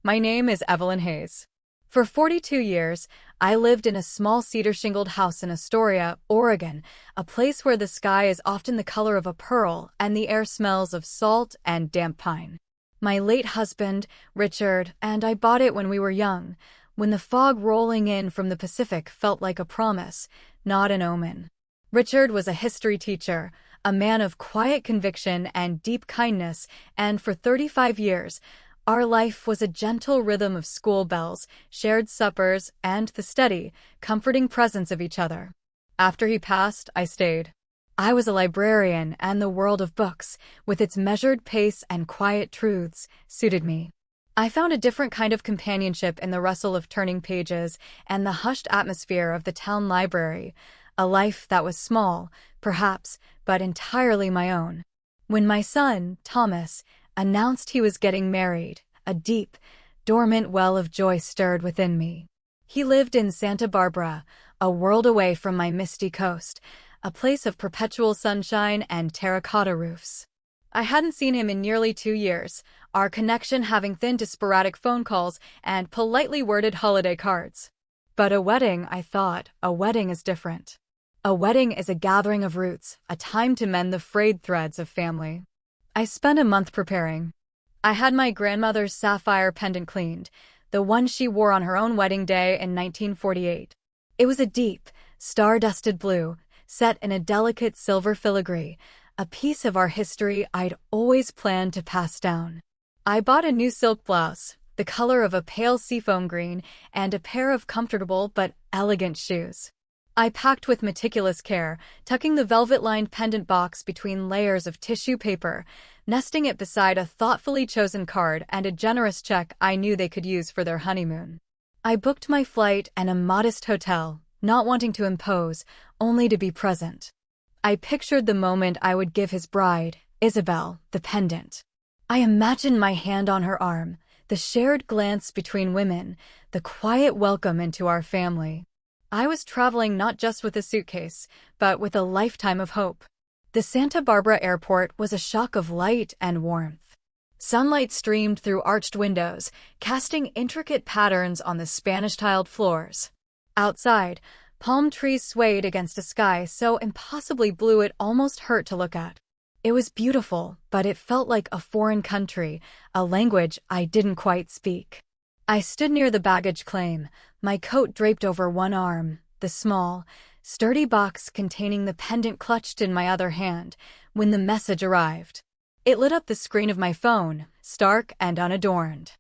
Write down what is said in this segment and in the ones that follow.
My name is Evelyn Hayes. For 42 years, I lived in a small cedar-shingled house in Astoria, Oregon, a place where the sky is often the color of a pearl and the air smells of salt and damp pine. My late husband, Richard, and I bought it when we were young, when the fog rolling in from the Pacific felt like a promise, not an omen. Richard was a history teacher, a man of quiet conviction and deep kindness, and for 35 years, our life was a gentle rhythm of school bells, shared suppers, and the steady, comforting presence of each other. After he passed, I stayed. I was a librarian, and the world of books, with its measured pace and quiet truths, suited me. I found a different kind of companionship in the rustle of turning pages and the hushed atmosphere of the town library, a life that was small, perhaps, but entirely my own. When my son, Thomas, announced he was getting married, a deep, dormant well of joy stirred within me. He lived in Santa Barbara, a world away from my misty coast, a place of perpetual sunshine and terracotta roofs. I hadn't seen him in nearly 2 years, our connection having thinned to sporadic phone calls and politely worded holiday cards. But a wedding, I thought, a wedding is different. A wedding is a gathering of roots, a time to mend the frayed threads of family. I spent a month preparing. I had my grandmother's sapphire pendant cleaned, the one she wore on her own wedding day in 1948. It was a deep, star-dusted blue, set in a delicate silver filigree, a piece of our history I'd always planned to pass down. I bought a new silk blouse, the color of a pale seafoam green, and a pair of comfortable but elegant shoes. I packed with meticulous care, tucking the velvet-lined pendant box between layers of tissue paper, nesting it beside a thoughtfully chosen card and a generous check I knew they could use for their honeymoon. I booked my flight and a modest hotel, not wanting to impose, only to be present. I pictured the moment I would give his bride, Isabel, the pendant. I imagined my hand on her arm, the shared glance between women, the quiet welcome into our family. I was traveling not just with a suitcase, but with a lifetime of hope. The Santa Barbara airport was a shock of light and warmth. Sunlight streamed through arched windows, casting intricate patterns on the Spanish-tiled floors. Outside, palm trees swayed against a sky so impossibly blue it almost hurt to look at. It was beautiful, but it felt like a foreign country, a language I didn't quite speak. I stood near the baggage claim, my coat draped over one arm, the small, sturdy box containing the pendant clutched in my other hand, when the message arrived. It lit up the screen of my phone, stark and unadorned.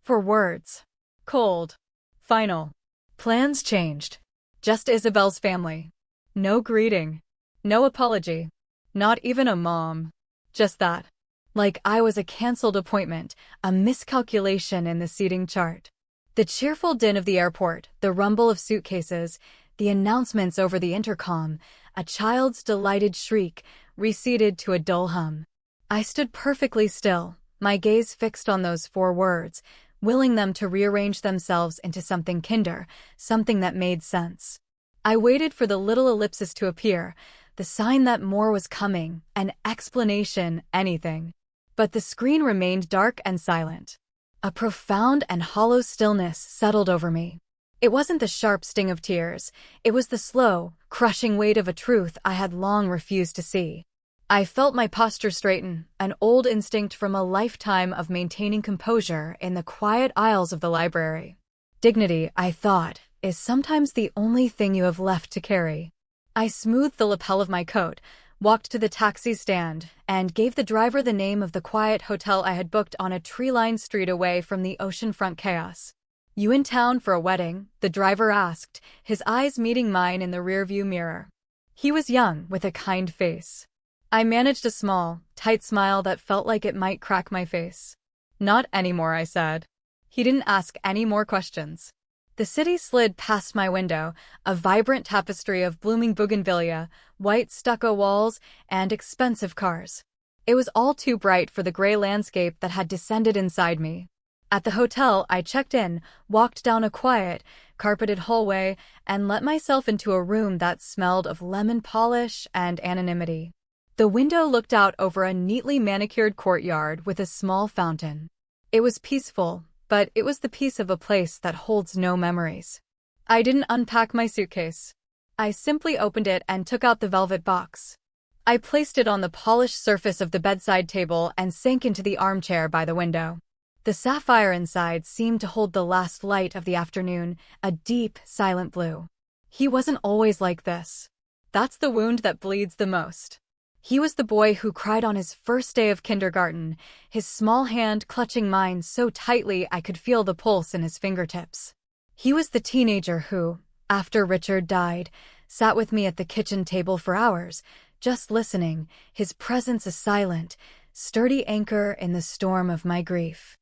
4 words. Cold. Final. Plans changed. Just Isabel's family. No greeting. No apology. Not even a mom. Just that. Like I was a cancelled appointment, a miscalculation in the seating chart. The cheerful din of the airport, the rumble of suitcases, the announcements over the intercom, a child's delighted shriek, receded to a dull hum. I stood perfectly still, my gaze fixed on those 4 words, willing them to rearrange themselves into something kinder, something that made sense. I waited for the little ellipsis to appear, the sign that more was coming, an explanation, anything. But the screen remained dark and silent. A profound and hollow stillness settled over me. It wasn't the sharp sting of tears, it was the slow, crushing weight of a truth I had long refused to see. I felt my posture straighten, an old instinct from a lifetime of maintaining composure in the quiet aisles of the library. Dignity, I thought, is sometimes the only thing you have left to carry. I smoothed the lapel of my coat, walked to the taxi stand, and gave the driver the name of the quiet hotel I had booked on a tree-lined street away from the oceanfront chaos. "You in town for a wedding?" the driver asked, his eyes meeting mine in the rearview mirror. He was young, with a kind face. I managed a small, tight smile that felt like it might crack my face. "Not anymore," I said. He didn't ask any more questions. The city slid past my window, a vibrant tapestry of blooming bougainvillea, white stucco walls, and expensive cars. It was all too bright for the gray landscape that had descended inside me. At the hotel, I checked in, walked down a quiet, carpeted hallway, and let myself into a room that smelled of lemon polish and anonymity. The window looked out over a neatly manicured courtyard with a small fountain. It was peaceful, but it was the piece of a place that holds no memories. I didn't unpack my suitcase. I simply opened it and took out the velvet box. I placed it on the polished surface of the bedside table and sank into the armchair by the window. The sapphire inside seemed to hold the last light of the afternoon, a deep, silent blue. He wasn't always like this. That's the wound that bleeds the most. He was the boy who cried on his first day of kindergarten, his small hand clutching mine so tightly I could feel the pulse in his fingertips. He was the teenager who, after Richard died, sat with me at the kitchen table for hours, just listening, his presence a silent, sturdy anchor in the storm of my grief.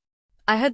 I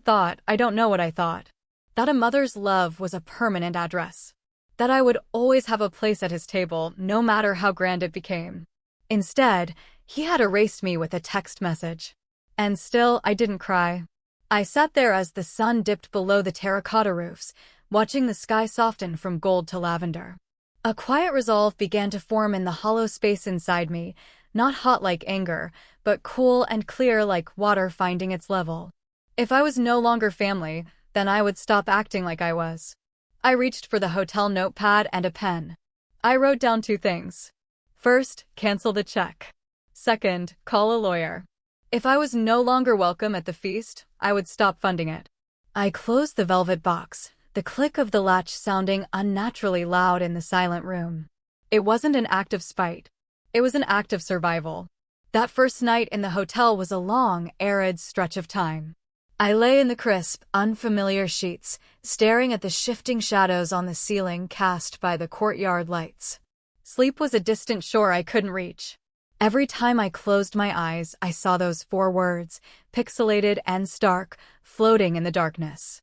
don't know what I thought, that a mother's love was a permanent address, that I would always have a place at his table, no matter how grand it became. Instead, he had erased me with a text message. And still, I didn't cry. I sat there as the sun dipped below the terracotta roofs, watching the sky soften from gold to lavender. A quiet resolve began to form in the hollow space inside me, not hot like anger, but cool and clear like water finding its level. If I was no longer family, then I would stop acting like I was. I reached for the hotel notepad and a pen. I wrote down 2 things. First, cancel the check. Second, call a lawyer. If I was no longer welcome at the feast, I would stop funding it. I closed the velvet box, the click of the latch sounding unnaturally loud in the silent room. It wasn't an act of spite. It was an act of survival. That first night in the hotel was a long, arid stretch of time. I lay in the crisp, unfamiliar sheets, staring at the shifting shadows on the ceiling cast by the courtyard lights. Sleep was a distant shore I couldn't reach. Every time I closed my eyes, I saw those 4 words, pixelated and stark, floating in the darkness.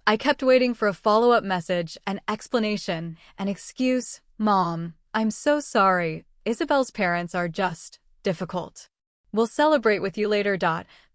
I kept waiting for a follow-up message, an explanation, an excuse. Mom, I'm so sorry. Isabel's parents are just difficult. We'll celebrate with you later.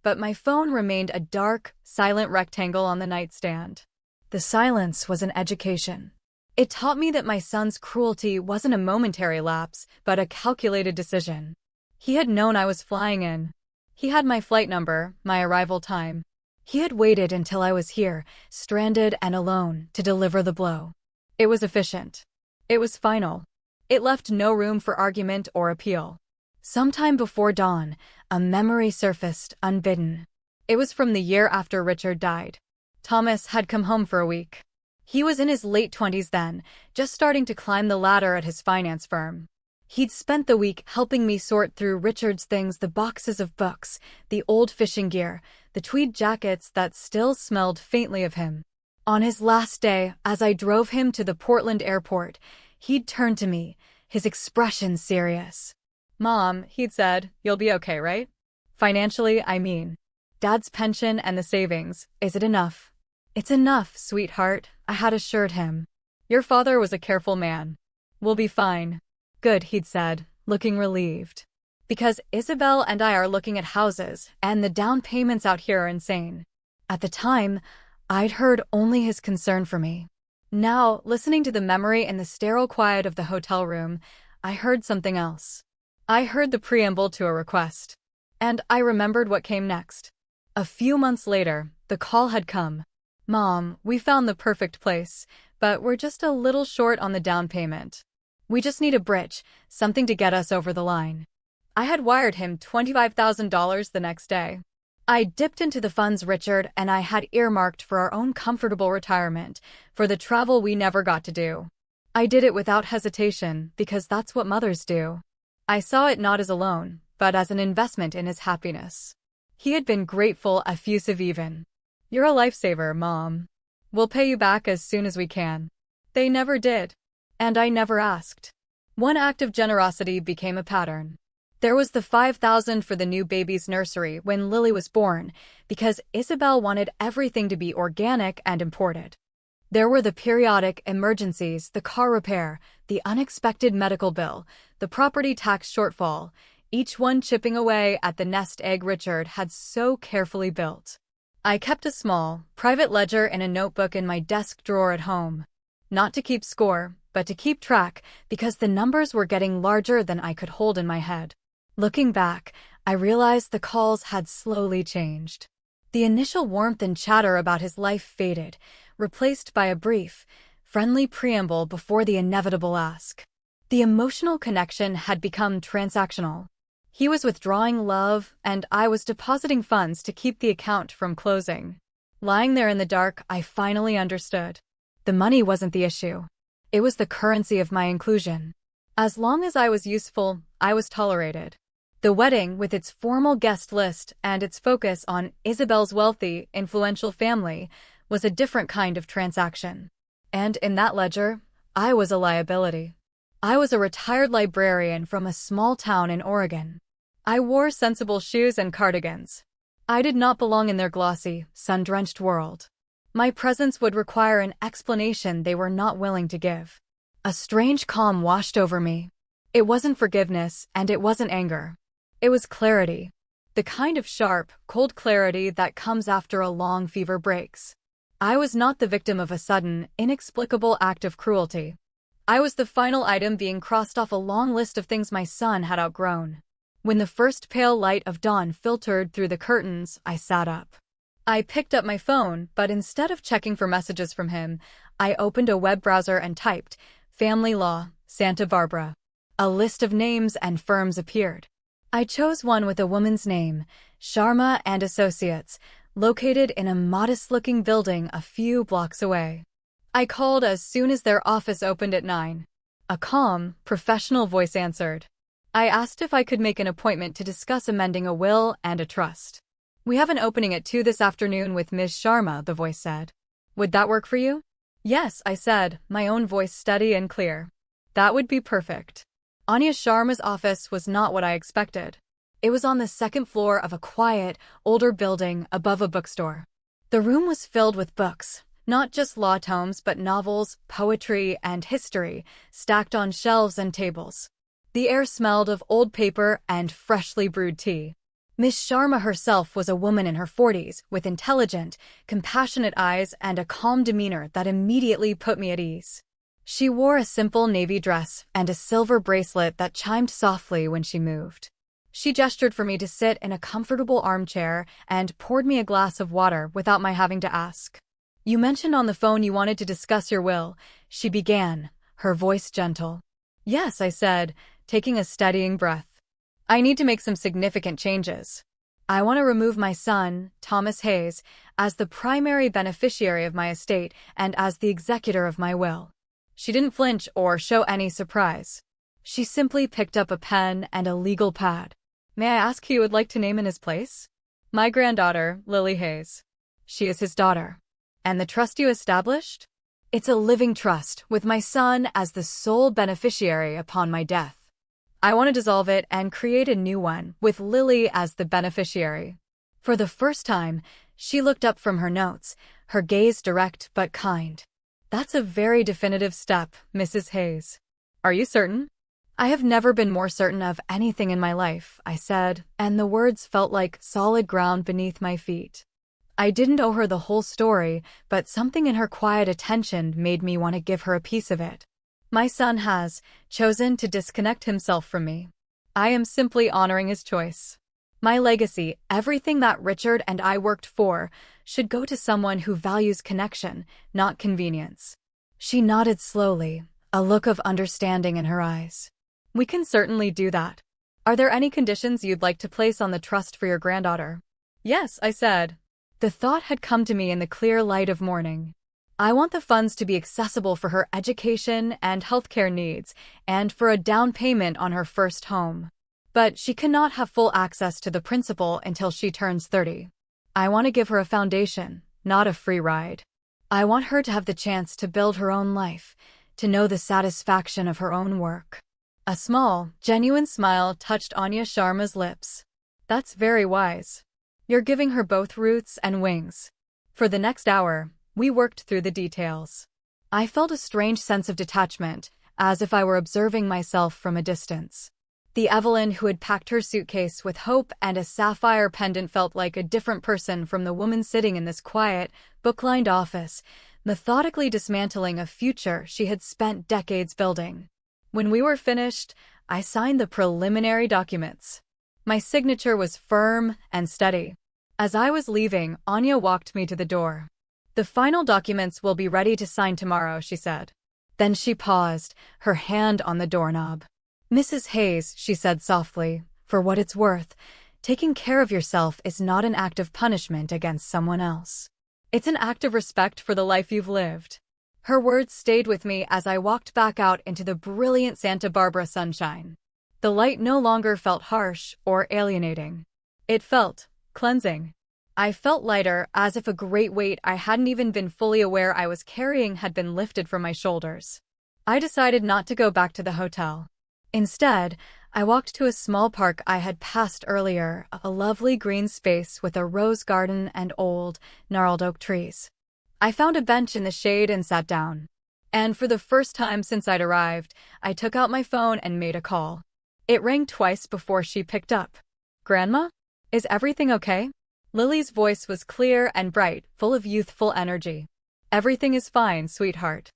But my phone remained a dark, silent rectangle on the nightstand. The silence was an education. It taught me that my son's cruelty wasn't a momentary lapse, but a calculated decision. He had known I was flying in. He had my flight number, my arrival time. He had waited until I was here, stranded and alone, to deliver the blow. It was efficient. It was final. It left no room for argument or appeal. Sometime before dawn, a memory surfaced, unbidden. It was from the year after Richard died. Thomas had come home for a week. He was in his late 20s then, just starting to climb the ladder at his finance firm. He'd spent the week helping me sort through Richard's things, the boxes of books, the old fishing gear, the tweed jackets that still smelled faintly of him. On his last day, as I drove him to the Portland airport, he'd turned to me, his expression serious. Mom, he'd said, you'll be okay, right? Financially, I mean. Dad's pension and the savings, is it enough? It's enough, sweetheart, I had assured him. Your father was a careful man. We'll be fine. Good, he'd said, looking relieved. Because Isabel and I are looking at houses, and the down payments out here are insane. At the time, I'd heard only his concern for me. Now, listening to the memory in the sterile quiet of the hotel room, I heard something else. I heard the preamble to a request. And I remembered what came next. A few months later, the call had come. Mom, we found the perfect place, but we're just a little short on the down payment. We just need a bridge, something to get us over the line. I had wired him $25,000 the next day. I dipped into the funds Richard and I had earmarked for our own comfortable retirement, for the travel we never got to do. I did it without hesitation, because that's what mothers do. I saw it not as a loan, but as an investment in his happiness. He had been grateful, effusive even. You're a lifesaver, Mom. We'll pay you back as soon as we can. They never did. And I never asked. One act of generosity became a pattern. There was the $5,000 for the new baby's nursery when Lily was born, because Isabel wanted everything to be organic and imported. There were the periodic emergencies, the car repair, the unexpected medical bill, the property tax shortfall, each one chipping away at the nest egg Richard had so carefully built. I kept a small, private ledger in a notebook in my desk drawer at home. Not to keep score, but to keep track, because the numbers were getting larger than I could hold in my head. Looking back, I realized the calls had slowly changed. The initial warmth and chatter about his life faded, replaced by a brief, friendly preamble before the inevitable ask. The emotional connection had become transactional. He was withdrawing love, and I was depositing funds to keep the account from closing. Lying there in the dark, I finally understood. The money wasn't the issue. It was the currency of my inclusion. As long as I was useful, I was tolerated. The wedding, with its formal guest list and its focus on Isabel's wealthy, influential family, was a different kind of transaction. And in that ledger, I was a liability. I was a retired librarian from a small town in Oregon. I wore sensible shoes and cardigans. I did not belong in their glossy, sun-drenched world. My presence would require an explanation they were not willing to give. A strange calm washed over me. It wasn't forgiveness, and it wasn't anger. It was clarity. The kind of sharp, cold clarity that comes after a long fever breaks. I was not the victim of a sudden, inexplicable act of cruelty. I was the final item being crossed off a long list of things my son had outgrown. When the first pale light of dawn filtered through the curtains, I sat up. I picked up my phone, but instead of checking for messages from him, I opened a web browser and typed, "Family Law, Santa Barbara." A list of names and firms appeared. I chose one with a woman's name, Sharma and Associates, located in a modest-looking building a few blocks away. I called as soon as their office opened at 9. A calm, professional voice answered. I asked if I could make an appointment to discuss amending a will and a trust. "We have an opening at 2 this afternoon with Ms. Sharma," the voice said. "Would that work for you?" "Yes," I said, my own voice steady and clear. "That would be perfect." Anya Sharma's office was not what I expected. It was on the second floor of a quiet, older building above a bookstore. The room was filled with books, not just law tomes but novels, poetry, and history, stacked on shelves and tables. The air smelled of old paper and freshly brewed tea. Miss Sharma herself was a woman in her 40s, with intelligent, compassionate eyes and a calm demeanor that immediately put me at ease. She wore a simple navy dress and a silver bracelet that chimed softly when she moved. She gestured for me to sit in a comfortable armchair and poured me a glass of water without my having to ask. "You mentioned on the phone you wanted to discuss your will," she began, her voice gentle. "Yes," I said, taking a steadying breath. "I need to make some significant changes. I want to remove my son, Thomas Hayes, as the primary beneficiary of my estate and as the executor of my will." She didn't flinch or show any surprise. She simply picked up a pen and a legal pad. "May I ask who you would like to name in his place?" "My granddaughter, Lily Hayes." "She is his daughter." "And the trust you established?" "It's a living trust, with my son as the sole beneficiary upon my death. I want to dissolve it and create a new one, with Lily as the beneficiary." For the first time, she looked up from her notes, her gaze direct but kind. "That's a very definitive step, Mrs. Hayes." "Are you certain?" "I have never been more certain of anything in my life," I said, and the words felt like solid ground beneath my feet. I didn't owe her the whole story, but something in her quiet attention made me want to give her a piece of it. My son has chosen to disconnect himself from me. I am simply honoring his choice. My legacy, everything that Richard and I worked for, should go to someone who values connection, not convenience. She nodded slowly, a look of understanding in her eyes. "We can certainly do that. Are there any conditions you'd like to place on the trust for your granddaughter?" "Yes," I said. The thought had come to me in the clear light of morning. I want the funds to be accessible for her education and healthcare needs, and for a down payment on her first home. But she cannot have full access to the principal until she turns 30. I want to give her a foundation, not a free ride. I want her to have the chance to build her own life, to know the satisfaction of her own work. A small, genuine smile touched Anya Sharma's lips. "That's very wise. You're giving her both roots and wings." For the next hour, we worked through the details. I felt a strange sense of detachment, as if I were observing myself from a distance. The Evelyn who had packed her suitcase with hope and a sapphire pendant felt like a different person from the woman sitting in this quiet, book-lined office, methodically dismantling a future she had spent decades building. When we were finished, I signed the preliminary documents. My signature was firm and steady. As I was leaving, Anya walked me to the door. "The final documents will be ready to sign tomorrow," she said. Then she paused, her hand on the doorknob. "Mrs. Hayes," she said softly, "for what it's worth, taking care of yourself is not an act of punishment against someone else. It's an act of respect for the life you've lived." Her words stayed with me as I walked back out into the brilliant Santa Barbara sunshine. The light no longer felt harsh or alienating. It felt cleansing. I felt lighter, as if a great weight I hadn't even been fully aware I was carrying had been lifted from my shoulders. I decided not to go back to the hotel. Instead, I walked to a small park I had passed earlier, a lovely green space with a rose garden and old, gnarled oak trees. I found a bench in the shade and sat down. And for the first time since I'd arrived, I took out my phone and made a call. It rang twice before she picked up. "Grandma? Is everything okay?" Lily's voice was clear and bright, full of youthful energy. "Everything is fine, sweetheart."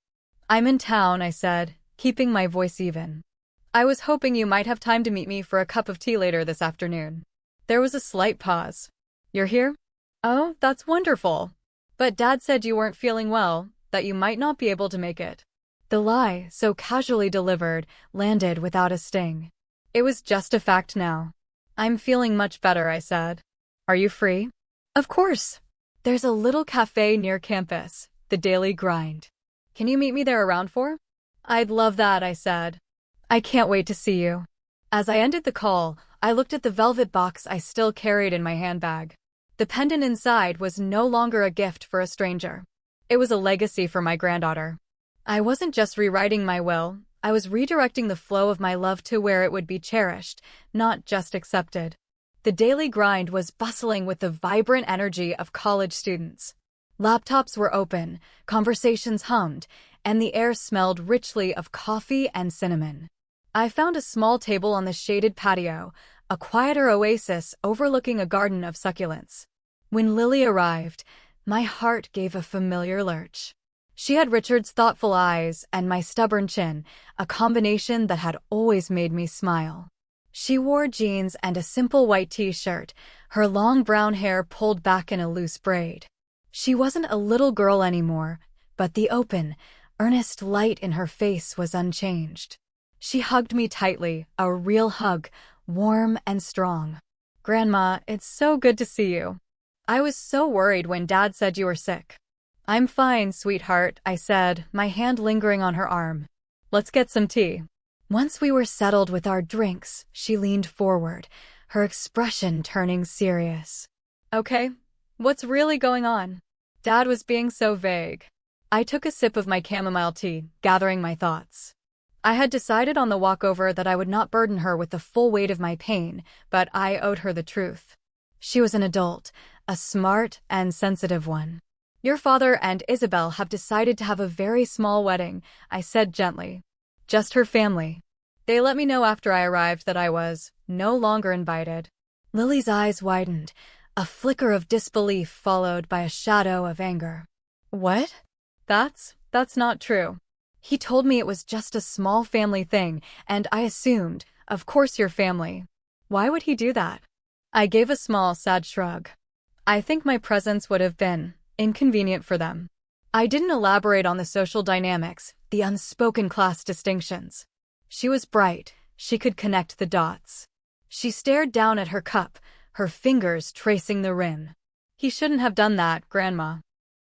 "I'm in town," I said, keeping my voice even. "I was hoping you might have time to meet me for a cup of tea later this afternoon." There was a slight pause. "You're here? Oh, that's wonderful. But Dad said you weren't feeling well, that you might not be able to make it." The lie, so casually delivered, landed without a sting. It was just a fact now. "I'm feeling much better," I said. "Are you free?" "Of course. There's a little cafe near campus, the Daily Grind. Can you meet me there around 4? "I'd love that," I said. "I can't wait to see you." As I ended the call, I looked at the velvet box I still carried in my handbag. The pendant inside was no longer a gift for a stranger. It was a legacy for my granddaughter. I wasn't just rewriting my will, I was redirecting the flow of my love to where it would be cherished, not just accepted. The Daily Grind was bustling with the vibrant energy of college students. Laptops were open, conversations hummed, and the air smelled richly of coffee and cinnamon. I found a small table on the shaded patio, a quieter oasis overlooking a garden of succulents. When Lily arrived, my heart gave a familiar lurch. She had Richard's thoughtful eyes and my stubborn chin, a combination that had always made me smile. She wore jeans and a simple white t-shirt, her long brown hair pulled back in a loose braid. She wasn't a little girl anymore, but the open, earnest light in her face was unchanged. She hugged me tightly, a real hug, warm and strong. "Grandma, it's so good to see you. I was so worried when Dad said you were sick." "I'm fine, sweetheart," I said, my hand lingering on her arm. "Let's get some tea." Once we were settled with our drinks, she leaned forward, her expression turning serious. "Okay, what's really going on?" Dad was being so vague. I took a sip of my chamomile tea, gathering my thoughts. I had decided on the walkover that I would not burden her with the full weight of my pain, but I owed her the truth. She was an adult, a smart and sensitive one. "Your father and Isabel have decided to have a very small wedding," I said gently. "Just her family. They let me know after I arrived that I was no longer invited." Lily's eyes widened, a flicker of disbelief followed by a shadow of anger. "What? That's not true. He told me it was just a small family thing, and I assumed, of course, your family. Why would he do that?" I gave a small, sad shrug. "I think my presence would have been inconvenient for them." I didn't elaborate on the social dynamics, the unspoken class distinctions. She was bright, she could connect the dots. She stared down at her cup, her fingers tracing the rim. "He shouldn't have done that, Grandma."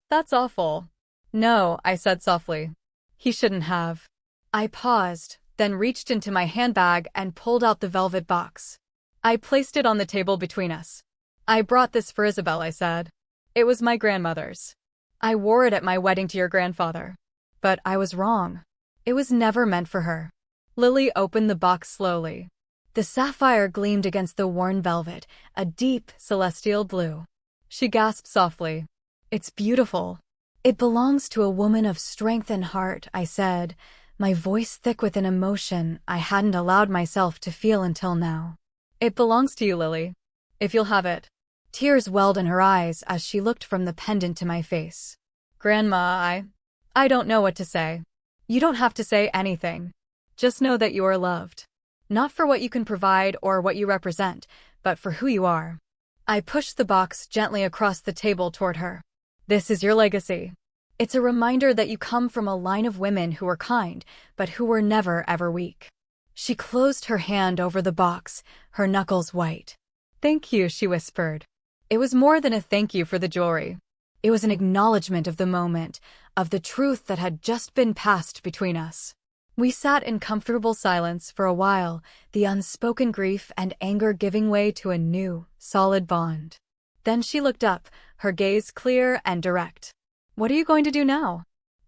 "That's awful." "No," I said softly. "He shouldn't have." I paused, then reached into my handbag and pulled out the velvet box. I placed it on the table between us. "I brought this for Isabel," I said. "It was my grandmother's. I wore it at my wedding to your grandfather. But I was wrong. It was never meant for her." Lily opened the box slowly. The sapphire gleamed against the worn velvet, a deep, celestial blue. She gasped softly. "It's beautiful." "It belongs to a woman of strength and heart," I said, my voice thick with an emotion I hadn't allowed myself to feel until now. "It belongs to you, Lily. If you'll have it." Tears welled in her eyes as she looked from the pendant to my face. "Grandma, I don't know what to say." "You don't have to say anything. Just know that you are loved. Not for what you can provide or what you represent, but for who you are." I pushed the box gently across the table toward her. This is your legacy. It's a reminder that you come from a line of women who were kind, but who were never ever weak. She closed her hand over the box, her knuckles white. Thank you, she whispered. It was more than a thank you for the jewelry. It was an acknowledgement of the moment, of the truth that had just been passed between us. We sat in comfortable silence for a while, the unspoken grief and anger giving way to a new, solid bond. Then she looked up, her gaze clear and direct. What are you going to do now?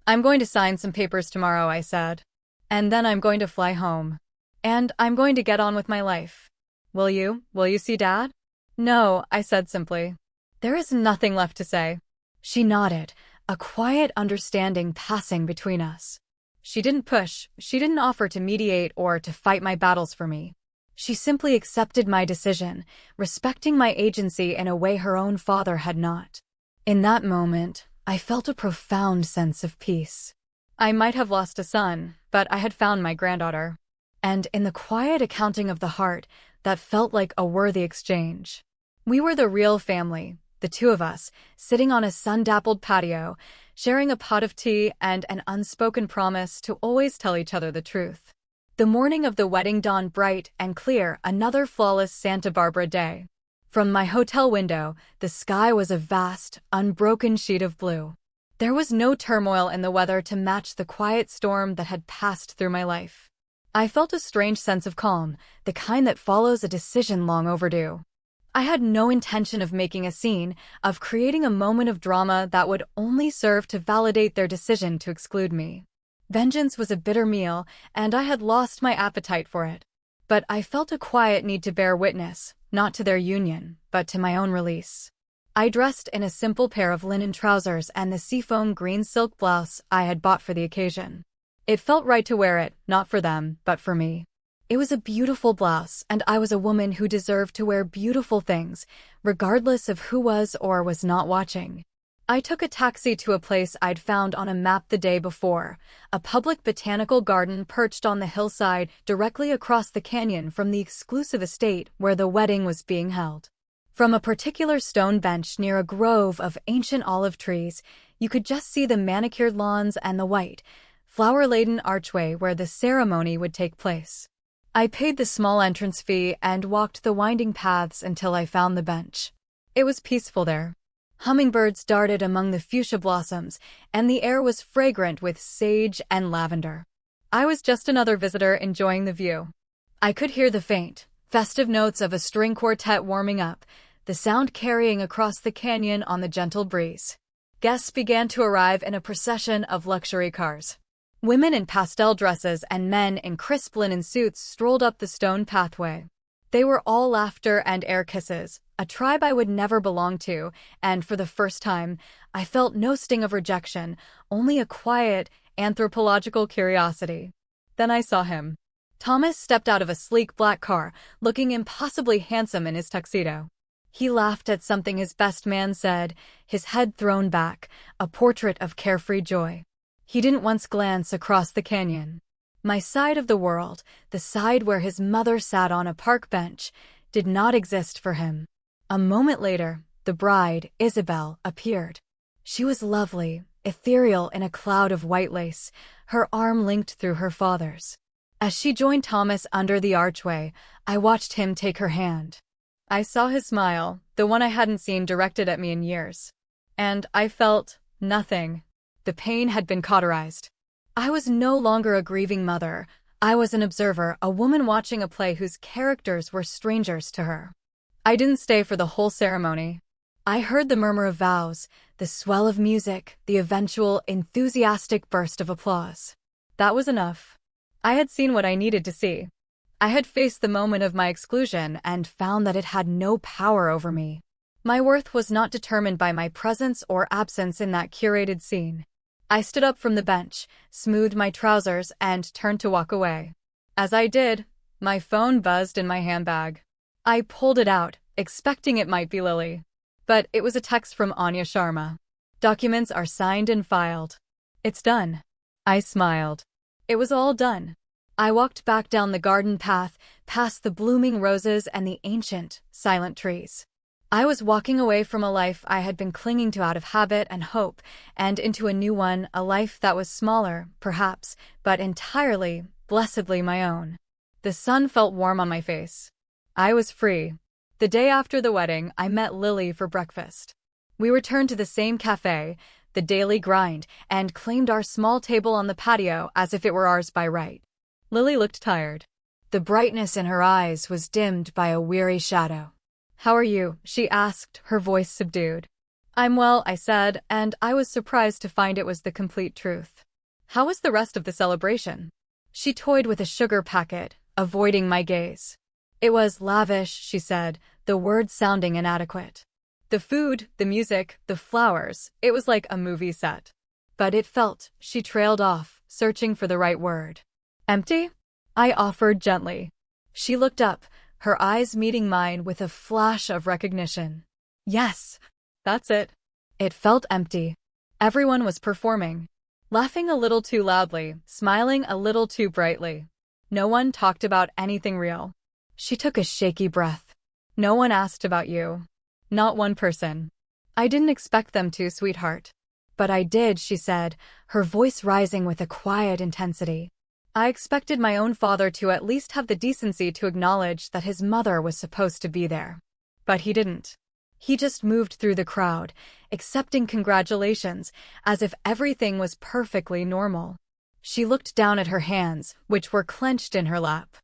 I'm going to sign some papers tomorrow, I said. And then I'm going to fly home. And I'm going to get on with my life. Will you? Will you see Dad? No, I said simply. There is nothing left to say. She nodded, a quiet understanding passing between us. She didn't push, she didn't offer to mediate or to fight my battles for me. She simply accepted my decision, respecting my agency in a way her own father had not. In that moment, I felt a profound sense of peace. I might have lost a son, but I had found my granddaughter. And in the quiet accounting of the heart, that felt like a worthy exchange. We were the real family, the two of us, sitting on a sun-dappled patio, sharing a pot of tea and an unspoken promise to always tell each other the truth. The morning of the wedding dawned bright and clear, another flawless Santa Barbara day. From my hotel window, the sky was a vast, unbroken sheet of blue. There was no turmoil in the weather to match the quiet storm that had passed through my life. I felt a strange sense of calm, the kind that follows a decision long overdue. I had no intention of making a scene, of creating a moment of drama that would only serve to validate their decision to exclude me. Vengeance was a bitter meal, and I had lost my appetite for it. But I felt a quiet need to bear witness, not to their union, but to my own release. I dressed in a simple pair of linen trousers and the seafoam green silk blouse I had bought for the occasion. It felt right to wear it, not for them, but for me. It was a beautiful blouse, and I was a woman who deserved to wear beautiful things, regardless of who was or was not watching. I took a taxi to a place I'd found on a map the day before, a public botanical garden perched on the hillside directly across the canyon from the exclusive estate where the wedding was being held. From a particular stone bench near a grove of ancient olive trees, you could just see the manicured lawns and the white, flower-laden archway where the ceremony would take place. I paid the small entrance fee and walked the winding paths until I found the bench. It was peaceful there. Hummingbirds darted among the fuchsia blossoms, and the air was fragrant with sage and lavender. I was just another visitor enjoying the view. I could hear the faint, festive notes of a string quartet warming up, the sound carrying across the canyon on the gentle breeze. Guests began to arrive in a procession of luxury cars. Women in pastel dresses and men in crisp linen suits strolled up the stone pathway. They were all laughter and air kisses, a tribe I would never belong to, and for the first time, I felt no sting of rejection, only a quiet, anthropological curiosity. Then I saw him. Thomas stepped out of a sleek black car, looking impossibly handsome in his tuxedo. He laughed at something his best man said, his head thrown back, a portrait of carefree joy. He didn't once glance across the canyon. My side of the world, the side where his mother sat on a park bench, did not exist for him. A moment later, the bride, Isabel, appeared. She was lovely, ethereal in a cloud of white lace, her arm linked through her father's. As she joined Thomas under the archway, I watched him take her hand. I saw his smile, the one I hadn't seen directed at me in years. And I felt nothing. The pain had been cauterized. I was no longer a grieving mother. I was an observer, a woman watching a play whose characters were strangers to her. I didn't stay for the whole ceremony. I heard the murmur of vows, the swell of music, the eventual enthusiastic burst of applause. That was enough. I had seen what I needed to see. I had faced the moment of my exclusion and found that it had no power over me. My worth was not determined by my presence or absence in that curated scene. I stood up from the bench, smoothed my trousers, and turned to walk away. As I did, my phone buzzed in my handbag. I pulled it out, expecting it might be Lily. But it was a text from Anya Sharma. Documents are signed and filed. It's done. I smiled. It was all done. I walked back down the garden path, past the blooming roses and the ancient, silent trees. I was walking away from a life I had been clinging to out of habit and hope, and into a new one, a life that was smaller, perhaps, but entirely, blessedly my own. The sun felt warm on my face. I was free. The day after the wedding, I met Lily for breakfast. We returned to the same cafe, the daily grind, and claimed our small table on the patio as if it were ours by right. Lily looked tired. The brightness in her eyes was dimmed by a weary shadow. "How are you?" she asked, her voice subdued. "I'm well," I said, and I was surprised to find it was the complete truth. "How was the rest of the celebration?" She toyed with a sugar packet, avoiding my gaze. "It was lavish," she said, the words sounding inadequate. "The food, the music, the flowers, it was like a movie set." "But it felt," she trailed off, searching for the right word. "Empty?" I offered gently. She looked up, her eyes meeting mine with a flash of recognition. "Yes, that's it." It felt empty. Everyone was performing, laughing a little too loudly, smiling a little too brightly. No one talked about anything real. She took a shaky breath. "No one asked about you." "Not one person." "I didn't expect them to, sweetheart." "But I did," she said, her voice rising with a quiet intensity. "I expected my own father to at least have the decency to acknowledge that his mother was supposed to be there. But he didn't. He just moved through the crowd, accepting congratulations, as if everything was perfectly normal." She looked down at her hands, which were clenched in her lap.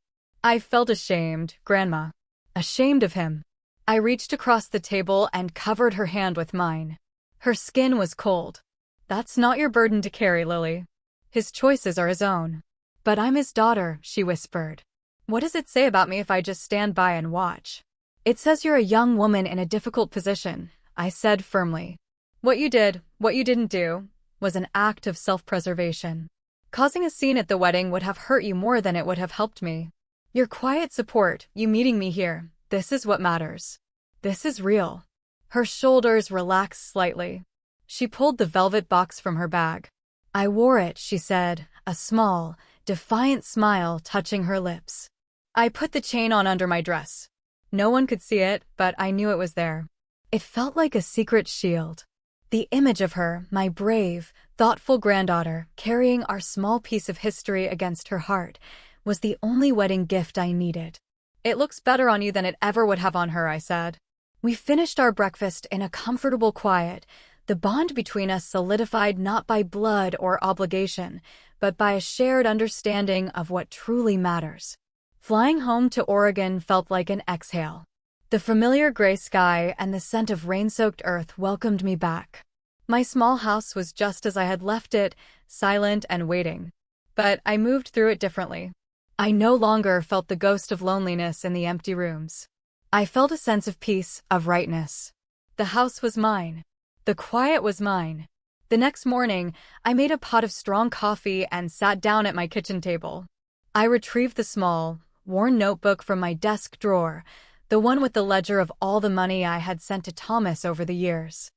"I felt ashamed, Grandma. Ashamed of him." I reached across the table and covered her hand with mine. Her skin was cold. "That's not your burden to carry, Lily. His choices are his own." "But I'm his daughter," she whispered. "What does it say about me if I just stand by and watch?" "It says you're a young woman in a difficult position," I said firmly. "What you did, what you didn't do, was an act of self-preservation. Causing a scene at the wedding would have hurt you more than it would have helped me. Your quiet support, you meeting me here, this is what matters. This is real." Her shoulders relaxed slightly. She pulled the velvet box from her bag. "I wore it," she said, a small, defiant smile touching her lips. I put the chain on under my dress. No one could see it, but I knew it was there. It felt like a secret shield. The image of her, my brave, thoughtful granddaughter, carrying our small piece of history against her heart, was the only wedding gift I needed. "It looks better on you than it ever would have on her," I said. We finished our breakfast in a comfortable quiet, the bond between us solidified not by blood or obligation, but by a shared understanding of what truly matters. Flying home to Oregon felt like an exhale. The familiar gray sky and the scent of rain-soaked earth welcomed me back. My small house was just as I had left it, silent and waiting. But I moved through it differently. I no longer felt the ghost of loneliness in the empty rooms. I felt a sense of peace, of rightness. The house was mine. The quiet was mine. The next morning, I made a pot of strong coffee and sat down at my kitchen table. I retrieved the small, worn notebook from my desk drawer, the one with the ledger of all the money I had sent to Thomas over the years.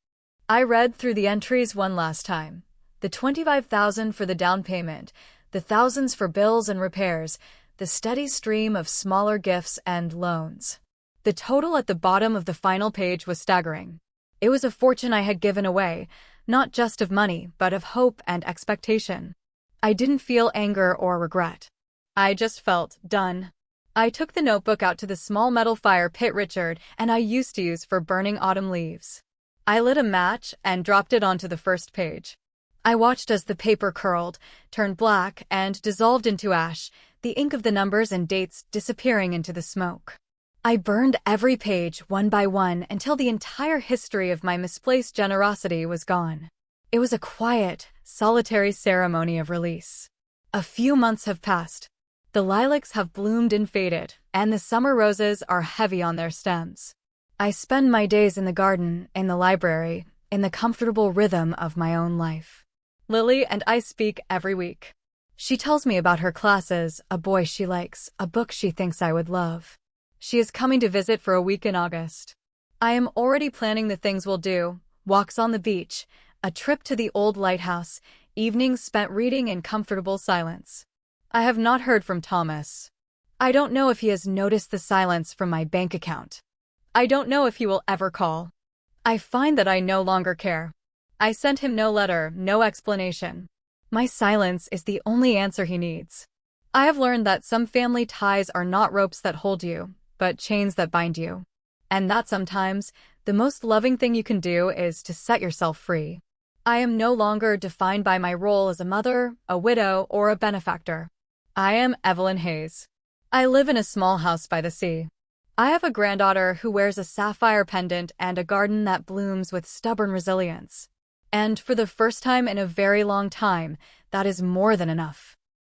I read through the entries one last time. The $25,000 for the down payment, the thousands for bills and repairs, the steady stream of smaller gifts and loans. The total at the bottom of the final page was staggering. It was a fortune I had given away, not just of money, but of hope and expectation. I didn't feel anger or regret. I just felt done. I took the notebook out to the small metal fire pit Richard and I used to use for burning autumn leaves. I lit a match and dropped it onto the first page. I watched as the paper curled, turned black, and dissolved into ash, the ink of the numbers and dates disappearing into the smoke. I burned every page one by one until the entire history of my misplaced generosity was gone. It was a quiet, solitary ceremony of release. A few months have passed. The lilacs have bloomed and faded, and the summer roses are heavy on their stems. I spend my days in the garden, in the library, in the comfortable rhythm of my own life. Lily and I speak every week. She tells me about her classes, a boy she likes, a book she thinks I would love. She is coming to visit for a week in August. I am already planning the things we'll do: walks on the beach, a trip to the old lighthouse, evenings spent reading in comfortable silence. I have not heard from Thomas. I don't know if he has noticed the silence from my bank account. I don't know if he will ever call. I find that I no longer care. I sent him no letter, no explanation. My silence is the only answer he needs. I have learned that some family ties are not ropes that hold you, but chains that bind you. And that sometimes, the most loving thing you can do is to set yourself free. I am no longer defined by my role as a mother, a widow, or a benefactor. I am Evelyn Hayes. I live in a small house by the sea. I have a granddaughter who wears a sapphire pendant and a garden that blooms with stubborn resilience. And for the first time in a very long time, that is more than enough.